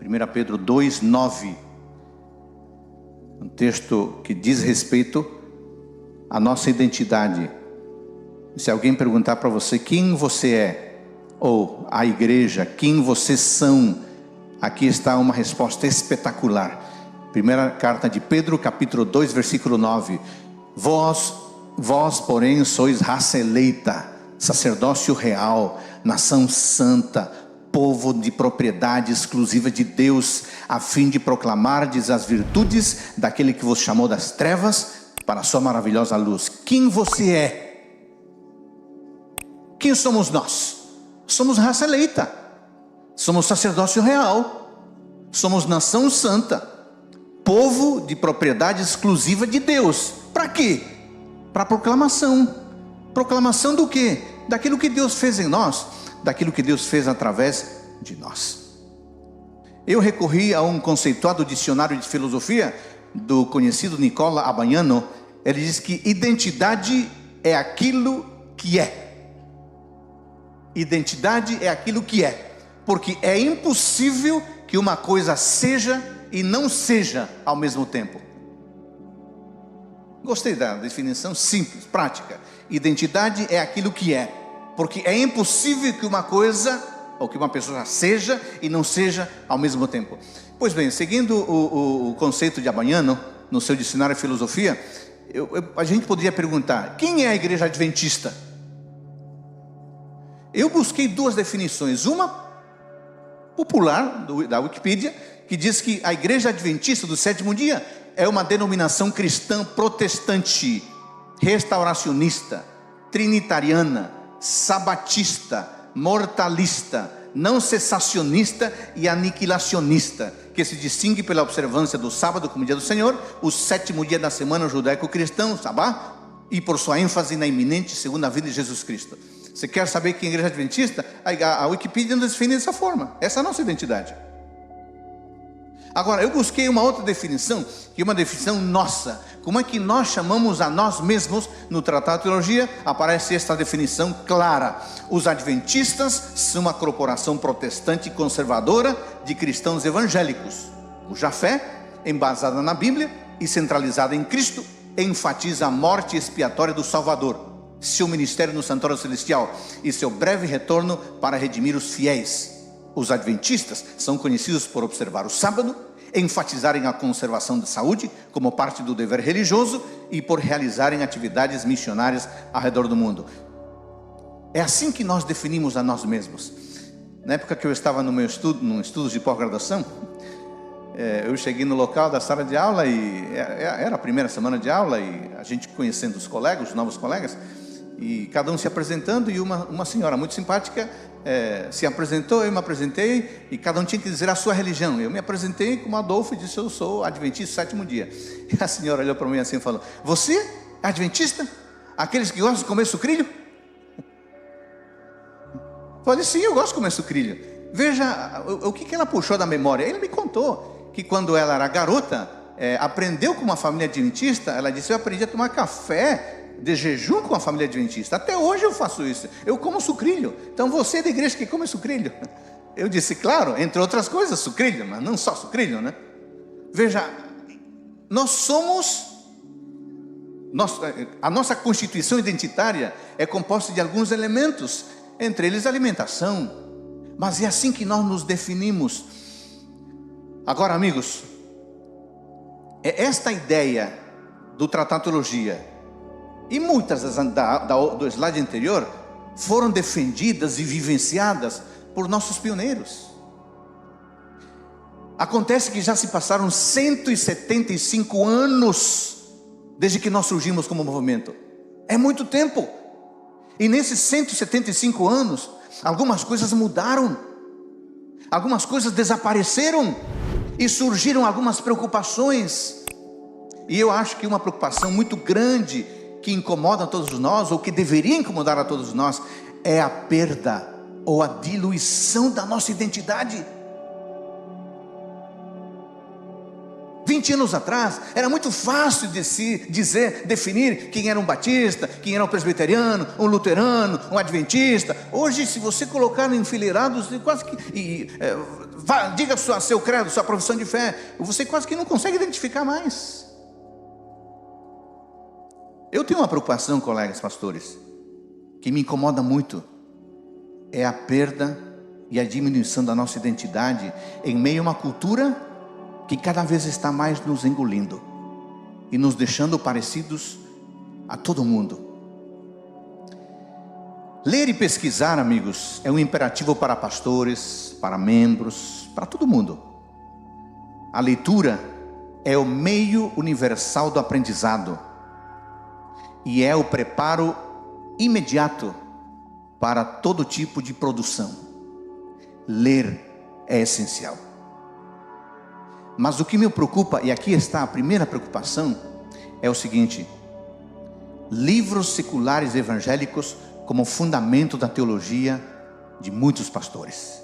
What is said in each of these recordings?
1 Pedro 2:9, um texto que diz respeito à nossa identidade. Se alguém perguntar para você quem você é, ou a igreja, quem vocês são, aqui está uma resposta espetacular. Primeira carta de Pedro, capítulo 2, versículo 9. Vós, porém, sois raça eleita, sacerdócio real, nação santa, povo de propriedade exclusiva de Deus, a fim de proclamardes as virtudes daquele que vos chamou das trevas para a sua maravilhosa luz. Quem você é? Quem somos nós? Somos raça eleita, somos sacerdócio real, somos nação santa, povo de propriedade exclusiva de Deus. Para quê? Para proclamação. Proclamação do quê? Daquilo que Deus fez em nós, daquilo que Deus fez através de nós. Eu recorri a um conceituado dicionário de filosofia do conhecido Nicola Abaiano. Ele diz que identidade é aquilo que é. Identidade é aquilo que é, porque é impossível que uma coisa seja e não seja ao mesmo tempo. Gostei da definição simples, prática. Identidade é aquilo que é, porque é impossível que uma coisa ou que uma pessoa seja e não seja ao mesmo tempo. Pois bem, seguindo o conceito de Abaiano no seu dicionário de filosofia, a gente poderia perguntar: quem é a igreja adventista? Eu busquei duas definições, uma popular da Wikipedia, que diz que a igreja adventista do sétimo dia é uma denominação cristã protestante, restauracionista, trinitariana, sabatista, mortalista, não cessacionista e aniquilacionista, que se distingue pela observância do sábado como dia do Senhor, o sétimo dia da semana judaico-cristão, sabá, e por sua ênfase na iminente segunda vinda de Jesus Cristo. Você quer saber quem é a igreja adventista? A Wikipedia nos define dessa forma. Essa é a nossa identidade. Agora, eu busquei uma outra definição, que é uma definição nossa. Como é que nós chamamos a nós mesmos? No Tratado de Teologia aparece esta definição clara: os adventistas são uma corporação protestante conservadora de cristãos evangélicos, cuja fé, embasada na Bíblia e centralizada em Cristo, enfatiza a morte expiatória do Salvador, seu ministério no santuário celestial e seu breve retorno para redimir os fiéis. Os adventistas são conhecidos por observar o sábado, enfatizarem a conservação da saúde como parte do dever religioso e por realizarem atividades missionárias ao redor do mundo. É assim que nós definimos a nós mesmos. Na época que eu estava num estudo de pós-graduação, eu cheguei no local da sala de aula e era a primeira semana de aula, e a gente conhecendo os colegas, os novos colegas, e cada um se apresentando, e uma senhora muito simpática se apresentou, eu me apresentei, e cada um tinha que dizer a sua religião. Eu me apresentei como Adolfo e disse: eu sou adventista do sétimo dia. E a senhora olhou para mim assim e falou: você é adventista? Aqueles que gostam de comer sucrilho? Eu falei: sim, eu gosto de comer sucrilho. Veja o que ela puxou da memória. Ele me contou que quando ela era garota, aprendeu com uma família adventista. Ela disse: eu aprendi a tomar café de jejum com a família adventista. Até hoje eu faço isso. Eu como sucrilho. Então você é da igreja que come sucrilho? Eu disse: claro, entre outras coisas sucrilho, mas não só sucrilho, né? Veja, a nossa constituição identitária é composta de alguns elementos, entre eles a alimentação. Mas é assim que nós nos definimos. Agora, amigos, é esta ideia do Tratado de Teologia e muitas do slide anterior foram defendidas e vivenciadas por nossos pioneiros. Acontece que já se passaram 175 anos desde que nós surgimos como movimento. É muito tempo. E nesses 175 anos, algumas coisas mudaram, algumas coisas desapareceram e surgiram algumas preocupações. E eu acho que uma preocupação muito grande que incomoda a todos nós, ou que deveria incomodar a todos nós, é a perda ou a diluição da nossa identidade. 20 anos atrás, era muito fácil de se definir quem era um batista, quem era um presbiteriano, um luterano, um adventista. Hoje, se você colocar enfileirados, quase que diga seu credo, sua profissão de fé, você quase que não consegue identificar mais. Eu tenho uma preocupação, colegas pastores, que me incomoda muito, é a perda e a diminuição da nossa identidade em meio a uma cultura que cada vez está mais nos engolindo e nos deixando parecidos a todo mundo. Ler e pesquisar, amigos, é um imperativo para pastores, para membros, para todo mundo. A leitura é o meio universal do aprendizado e é o preparo imediato para todo tipo de produção. Ler é essencial. Mas o que me preocupa, e aqui está a primeira preocupação, é o seguinte: livros seculares evangélicos como fundamento da teologia de muitos pastores.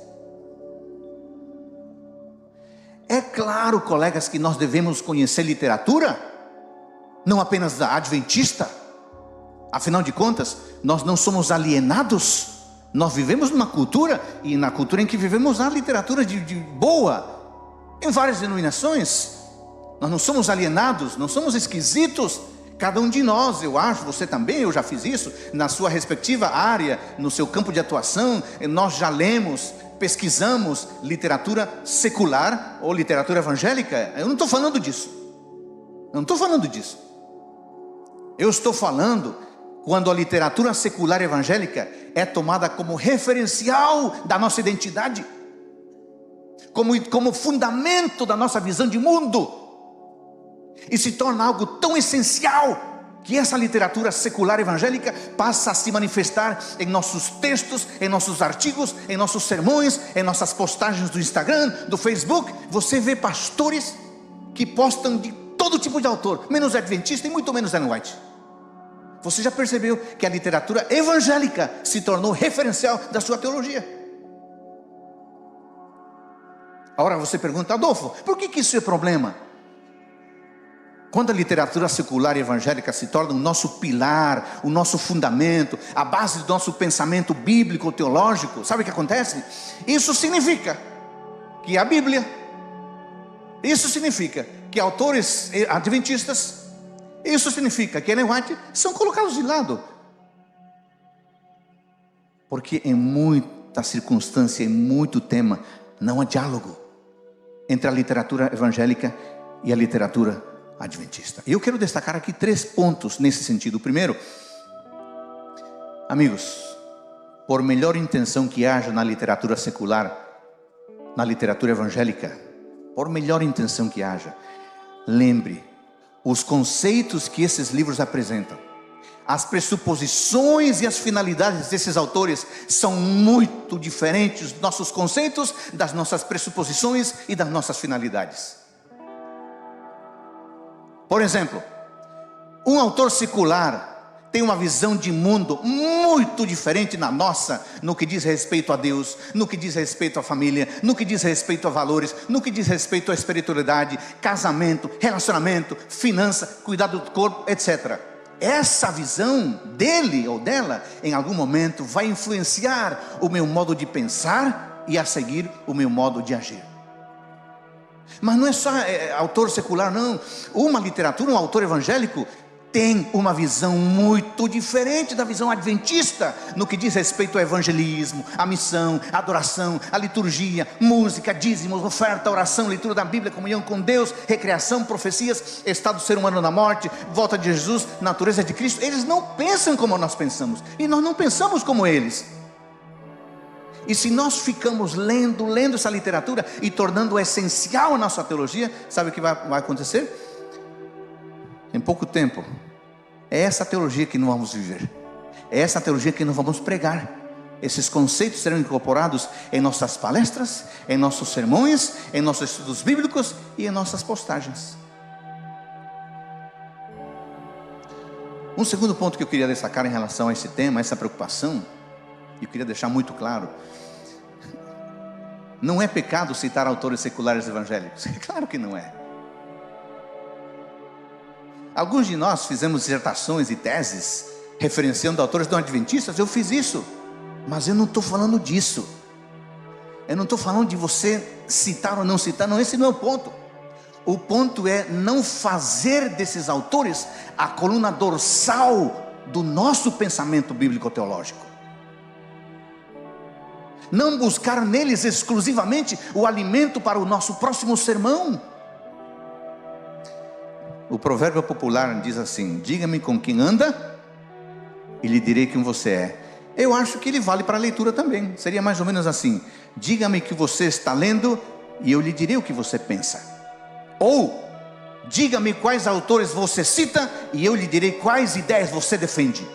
É claro, colegas, que nós devemos conhecer literatura, não apenas da adventista. Afinal de contas, nós não somos alienados. Nós vivemos numa cultura, e na cultura em que vivemos há literatura de boa, em várias denominações. Nós não somos alienados, não somos esquisitos. Cada um de nós, eu acho, você também, eu já fiz isso, na sua respectiva área, no seu campo de atuação, nós já lemos, pesquisamos literatura secular ou literatura evangélica. Eu não estou falando disso. Eu não estou falando disso. Eu estou falando quando a literatura secular evangélica é tomada como referencial da nossa identidade, como fundamento da nossa visão de mundo, e se torna algo tão essencial que essa literatura secular evangélica passa a se manifestar em nossos textos, em nossos artigos, em nossos sermões, em nossas postagens do Instagram, do Facebook. Você vê pastores que postam de todo tipo de autor, menos adventista e muito menos Ellen White. Você já percebeu que a literatura evangélica se tornou referencial da sua teologia? Agora você pergunta: Adolfo, por que isso é problema? Quando a literatura secular e evangélica se torna o nosso pilar, o nosso fundamento, a base do nosso pensamento bíblico, teológico, sabe o que acontece? Isso significa que a Bíblia, isso significa que autores adventistas, isso significa que Ellen White são colocados de lado. Porque em muita circunstância, em muito tema, não há diálogo entre a literatura evangélica e a literatura adventista. E eu quero destacar aqui 3 pontos nesse sentido. O primeiro, amigos, por melhor intenção que haja na literatura secular, na literatura evangélica, por melhor intenção que haja, lembre, os conceitos que esses livros apresentam, as pressuposições e as finalidades desses autores são muito diferentes dos nossos conceitos, das nossas pressuposições e das nossas finalidades. Por exemplo, um autor secular tem uma visão de mundo muito diferente da nossa, no que diz respeito a Deus, no que diz respeito à família, no que diz respeito a valores, no que diz respeito à espiritualidade, casamento, relacionamento, finança, cuidado do corpo, etc. Essa visão dele ou dela, em algum momento, vai influenciar o meu modo de pensar e a seguir o meu modo de agir. Mas não é só autor secular, não. Uma literatura, um autor evangélico tem uma visão muito diferente da visão adventista no que diz respeito ao evangelismo, à missão, à adoração, à liturgia, música, dízimos, oferta, oração, leitura da Bíblia, comunhão com Deus, recreação, profecias, estado do ser humano na morte, volta de Jesus, natureza de Cristo. Eles não pensam como nós pensamos e nós não pensamos como eles. E se nós ficamos lendo essa literatura e tornando essencial a nossa teologia, sabe o que vai acontecer? Em pouco tempo, é essa teologia que não vamos viver, é essa teologia que não vamos pregar. Esses conceitos serão incorporados em nossas palestras, em nossos sermões, em nossos estudos bíblicos e em nossas postagens. Um segundo ponto que eu queria destacar em relação a esse tema, essa preocupação, eu queria deixar muito claro: não é pecado citar autores seculares evangélicos. Claro que não é. Alguns de nós fizemos dissertações e teses referenciando autores não adventistas. Eu fiz isso, mas eu não estou falando disso. Eu não estou falando de você citar ou não citar, não, esse não é o ponto. O ponto é não fazer desses autores a coluna dorsal do nosso pensamento bíblico-teológico. Não buscar neles exclusivamente o alimento para o nosso próximo sermão. O provérbio popular diz assim: diga-me com quem anda e lhe direi quem você é. Eu acho que ele vale para a leitura também. Seria mais ou menos assim: diga-me que você está lendo e eu lhe direi o que você pensa. Ou diga-me quais autores você cita e eu lhe direi quais ideias você defende.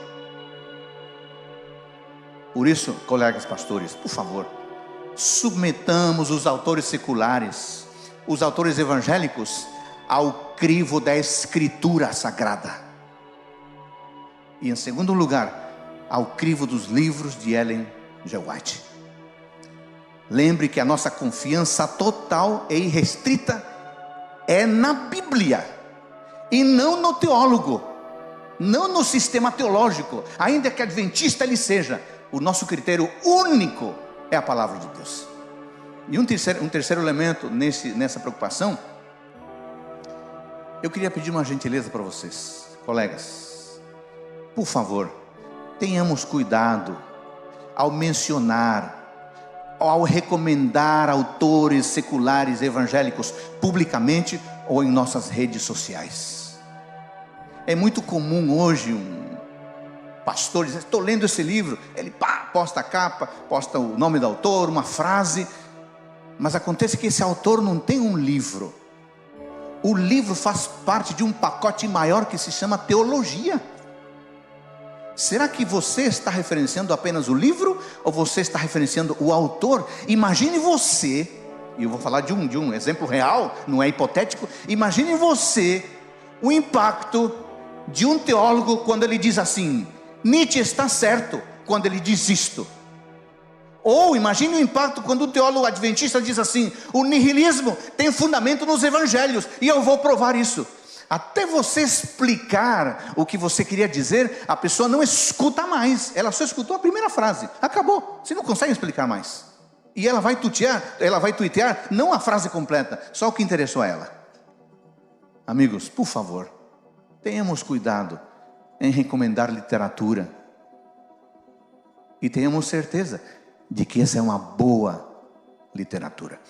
Por isso, colegas pastores, por favor, submetamos os autores seculares, os autores evangélicos, ao crivo da Escritura Sagrada. E em segundo lugar, ao crivo dos livros de Ellen G. White. Lembre que a nossa confiança total e irrestrita é na Bíblia, e não no teólogo, não no sistema teológico, ainda que adventista ele seja. O nosso critério único é a palavra de Deus. E um terceiro elemento nessa preocupação, eu queria pedir uma gentileza para vocês, colegas. Por favor, tenhamos cuidado ao mencionar, ao recomendar autores seculares evangélicos publicamente ou em nossas redes sociais. É muito comum hoje pastor diz: estou lendo esse livro, ele posta a capa, posta o nome do autor, uma frase, mas acontece que esse autor não tem um livro. O livro faz parte de um pacote maior que se chama teologia. Será que você está referenciando apenas o livro ou você está referenciando o autor? Imagine você, e eu vou falar de um exemplo real, não é hipotético. Imagine você o impacto de um teólogo quando ele diz assim: Nietzsche está certo quando ele diz isto. Ou imagine o impacto quando o teólogo adventista diz assim: o nihilismo tem fundamento nos evangelhos, e eu vou provar isso. Até você explicar o que você queria dizer, a pessoa não escuta mais. Ela só escutou a primeira frase, acabou, você não consegue explicar mais. E ela vai tuitear não a frase completa, só o que interessou a ela. Amigos, por favor, tenhamos cuidado em recomendar literatura, e tenhamos certeza de que essa é uma boa literatura.